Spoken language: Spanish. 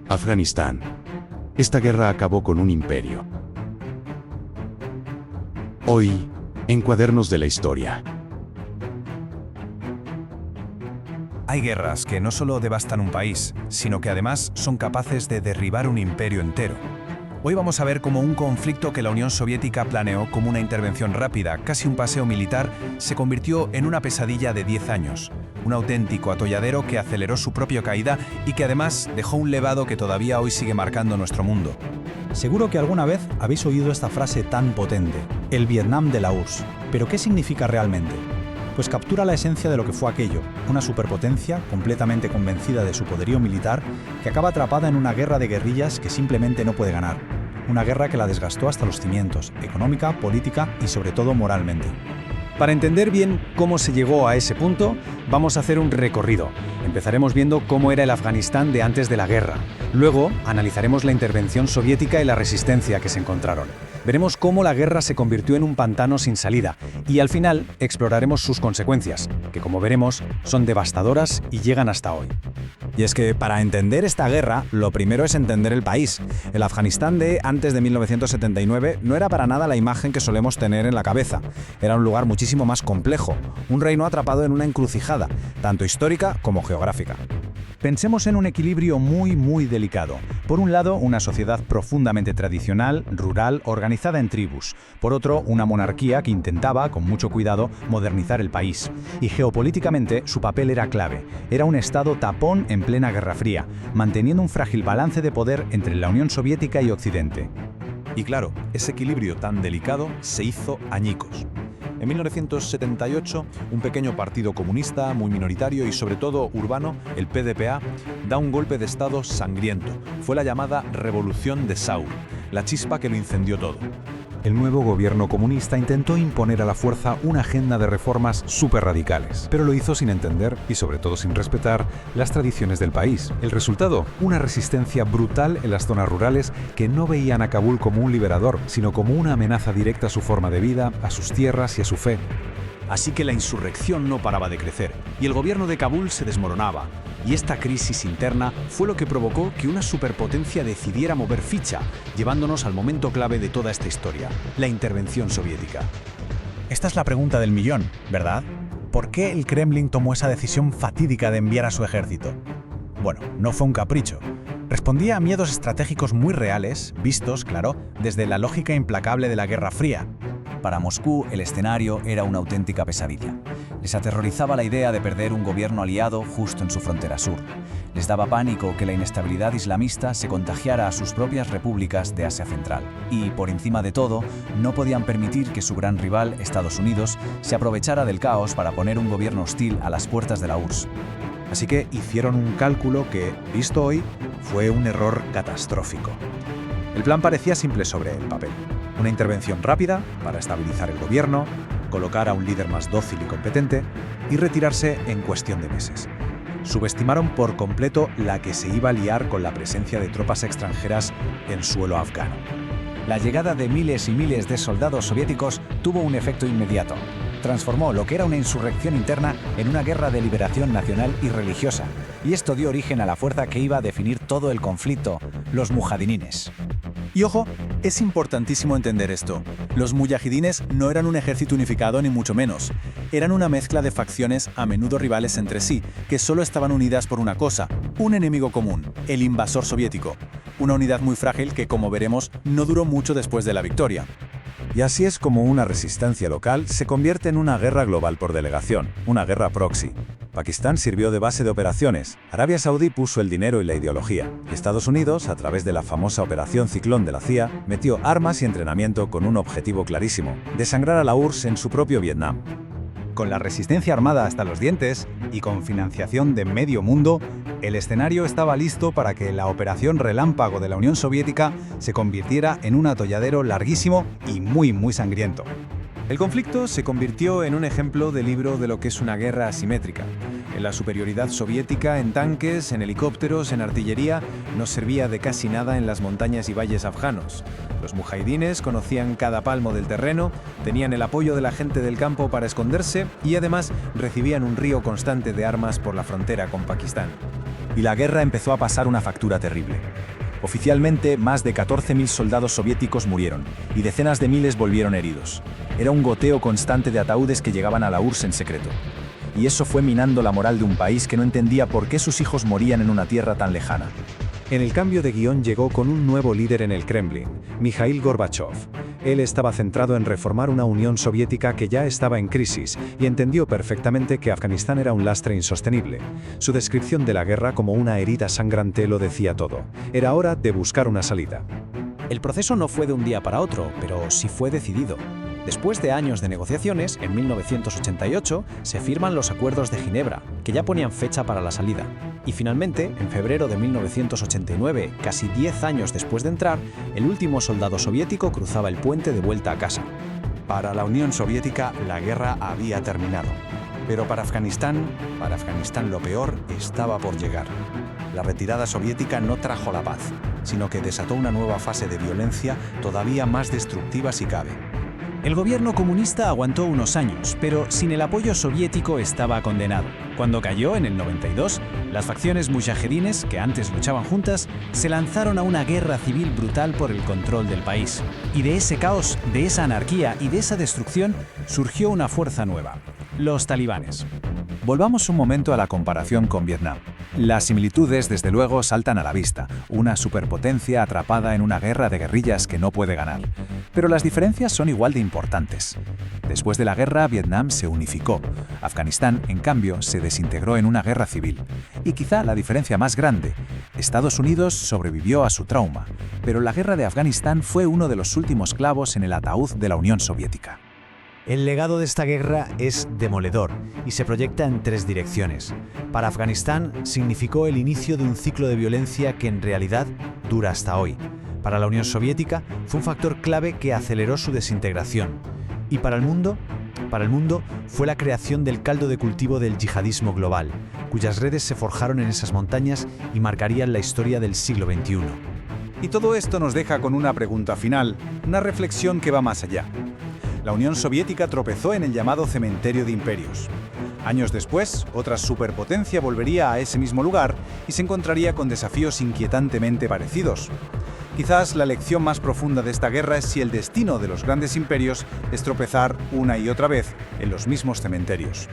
Afganistán. Esta guerra acabó con un imperio. Hoy, en Cuadernos de la Historia. Hay guerras que no solo devastan un país, sino que además son capaces de derribar un imperio entero. Hoy vamos a ver cómo un conflicto que la Unión Soviética planeó como una intervención rápida, casi un paseo militar, se convirtió en una pesadilla de 10 años. Un auténtico atolladero que aceleró su propia caída y que además dejó un legado que todavía hoy sigue marcando nuestro mundo. Seguro que alguna vez habéis oído esta frase tan potente, el Vietnam de la URSS. ¿Pero qué significa realmente? Pues captura la esencia de lo que fue aquello, una superpotencia completamente convencida de su poderío militar que acaba atrapada en una guerra de guerrillas que simplemente no puede ganar. Una guerra que la desgastó hasta los cimientos, económica, política y sobre todo moralmente. Para entender bien cómo se llegó a ese punto, vamos a hacer un recorrido. Empezaremos viendo cómo era el Afganistán de antes de la guerra. Luego, analizaremos la intervención soviética y la resistencia que se encontraron. Veremos cómo la guerra se convirtió en un pantano sin salida. Y al final, exploraremos sus consecuencias, que como veremos, son devastadoras y llegan hasta hoy. Y es que para entender esta guerra, lo primero es entender el país. El Afganistán de antes de 1979 no era para nada la imagen que solemos tener en la cabeza. Era un lugar muchísimo más complejo, un reino atrapado en una encrucijada, tanto histórica como geográfica. Pensemos en un equilibrio muy delicado. Por un lado, una sociedad profundamente tradicional, rural, organizada en tribus. Por otro, una monarquía que intentaba, con mucho cuidado, modernizar el país. Y geopolíticamente, su papel era clave. Era un estado tapón en plena Guerra Fría, manteniendo un frágil balance de poder entre la Unión Soviética y Occidente. Y claro, ese equilibrio tan delicado se hizo añicos. En 1978, un pequeño partido comunista, muy minoritario y sobre todo urbano, el PDPA, da un golpe de estado sangriento. Fue la llamada Revolución de Saúl, la chispa que lo incendió todo. El nuevo gobierno comunista intentó imponer a la fuerza una agenda de reformas súper radicales, pero lo hizo sin entender y sobre todo sin respetar las tradiciones del país. El resultado, una resistencia brutal en las zonas rurales que no veían a Kabul como un liberador, sino como una amenaza directa a su forma de vida, a sus tierras y a su fe. Así que la insurrección no paraba de crecer y el gobierno de Kabul se desmoronaba. Y esta crisis interna fue lo que provocó que una superpotencia decidiera mover ficha, llevándonos al momento clave de toda esta historia, la intervención soviética. Esta es la pregunta del millón, ¿verdad? ¿Por qué el Kremlin tomó esa decisión fatídica de enviar a su ejército? Bueno, no fue un capricho. Respondía a miedos estratégicos muy reales, vistos, claro, desde la lógica implacable de la Guerra Fría. Para Moscú, el escenario era una auténtica pesadilla. Les aterrorizaba la idea de perder un gobierno aliado justo en su frontera sur. Les daba pánico que la inestabilidad islamista se contagiara a sus propias repúblicas de Asia Central. Y, por encima de todo, no podían permitir que su gran rival, Estados Unidos, se aprovechara del caos para poner un gobierno hostil a las puertas de la URSS. Así que hicieron un cálculo que, visto hoy, fue un error catastrófico. El plan parecía simple sobre el papel. Una intervención rápida para estabilizar el gobierno, colocar a un líder más dócil y competente y retirarse en cuestión de meses. Subestimaron por completo la que se iba a liar con la presencia de tropas extranjeras en suelo afgano. La llegada de miles y miles de soldados soviéticos tuvo un efecto inmediato. Transformó lo que era una insurrección interna en una guerra de liberación nacional y religiosa. Y esto dio origen a la fuerza que iba a definir todo el conflicto, los mujahidines. Y ojo, es importantísimo entender esto. Los mujahidines no eran un ejército unificado ni mucho menos. Eran una mezcla de facciones a menudo rivales entre sí, que solo estaban unidas por una cosa, un enemigo común, el invasor soviético. Una unidad muy frágil que, como veremos, no duró mucho después de la victoria. Y así es como una resistencia local se convierte en una guerra global por delegación, una guerra proxy. Pakistán sirvió de base de operaciones, Arabia Saudí puso el dinero y la ideología, y Estados Unidos, a través de la famosa Operación Ciclón de la CIA, metió armas y entrenamiento con un objetivo clarísimo, desangrar a la URSS en su propio Vietnam. Con la resistencia armada hasta los dientes y con financiación de medio mundo, el escenario estaba listo para que la Operación Relámpago de la Unión Soviética se convirtiera en un atolladero larguísimo y muy sangriento. El conflicto se convirtió en un ejemplo de libro de lo que es una guerra asimétrica. En la superioridad soviética en tanques, en helicópteros, en artillería, no servía de casi nada en las montañas y valles afganos. Los mujahidines conocían cada palmo del terreno, tenían el apoyo de la gente del campo para esconderse y además recibían un río constante de armas por la frontera con Pakistán. y la guerra empezó a pasar una factura terrible. Oficialmente, más de 14.000 soldados soviéticos murieron y decenas de miles volvieron heridos. Era un goteo constante de ataúdes que llegaban a la URSS en secreto. Y eso fue minando la moral de un país que no entendía por qué sus hijos morían en una tierra tan lejana. En el cambio de guión llegó con un nuevo líder en el Kremlin, Mikhail Gorbachev. Él estaba centrado en reformar una Unión Soviética que ya estaba en crisis y entendió perfectamente que Afganistán era un lastre insostenible. Su descripción de la guerra como una herida sangrante lo decía todo. Era hora de buscar una salida. El proceso no fue de un día para otro, pero sí fue decidido. Después de años de negociaciones, en 1988 se firman los Acuerdos de Ginebra, que ya ponían fecha para la salida. Y finalmente, en febrero de 1989, casi 10 años después de entrar, el último soldado soviético cruzaba el puente de vuelta a casa. Para la Unión Soviética, la guerra había terminado. Pero para Afganistán lo peor estaba por llegar. La retirada soviética no trajo la paz, sino que desató una nueva fase de violencia todavía más destructiva si cabe. El gobierno comunista aguantó unos años, pero sin el apoyo soviético estaba condenado. Cuando cayó en el 92, las facciones mujahedines, que antes luchaban juntas, se lanzaron a una guerra civil brutal por el control del país. Y de ese caos, de esa anarquía y de esa destrucción surgió una fuerza nueva: los talibanes. Volvamos un momento a la comparación con Vietnam. Las similitudes, desde luego, saltan a la vista. Una superpotencia atrapada en una guerra de guerrillas que no puede ganar. Pero las diferencias son igual de importantes. Después de la guerra, Vietnam se unificó. Afganistán, en cambio, se desintegró en una guerra civil. Y quizá la diferencia más grande: Estados Unidos sobrevivió a su trauma, pero la guerra de Afganistán fue uno de los últimos clavos en el ataúd de la Unión Soviética. El legado de esta guerra es demoledor y se proyecta en 3 direcciones. Para Afganistán significó el inicio de un ciclo de violencia que en realidad dura hasta hoy. Para la Unión Soviética fue un factor clave que aceleró su desintegración. Y para el mundo fue la creación del caldo de cultivo del yihadismo global, cuyas redes se forjaron en esas montañas y marcarían la historia del siglo XXI. Y todo esto nos deja con una pregunta final, una reflexión que va más allá. La Unión Soviética tropezó en el llamado cementerio de imperios. Años después, otra superpotencia volvería a ese mismo lugar y se encontraría con desafíos inquietantemente parecidos. Quizás la lección más profunda de esta guerra es si el destino de los grandes imperios es tropezar una y otra vez en los mismos cementerios.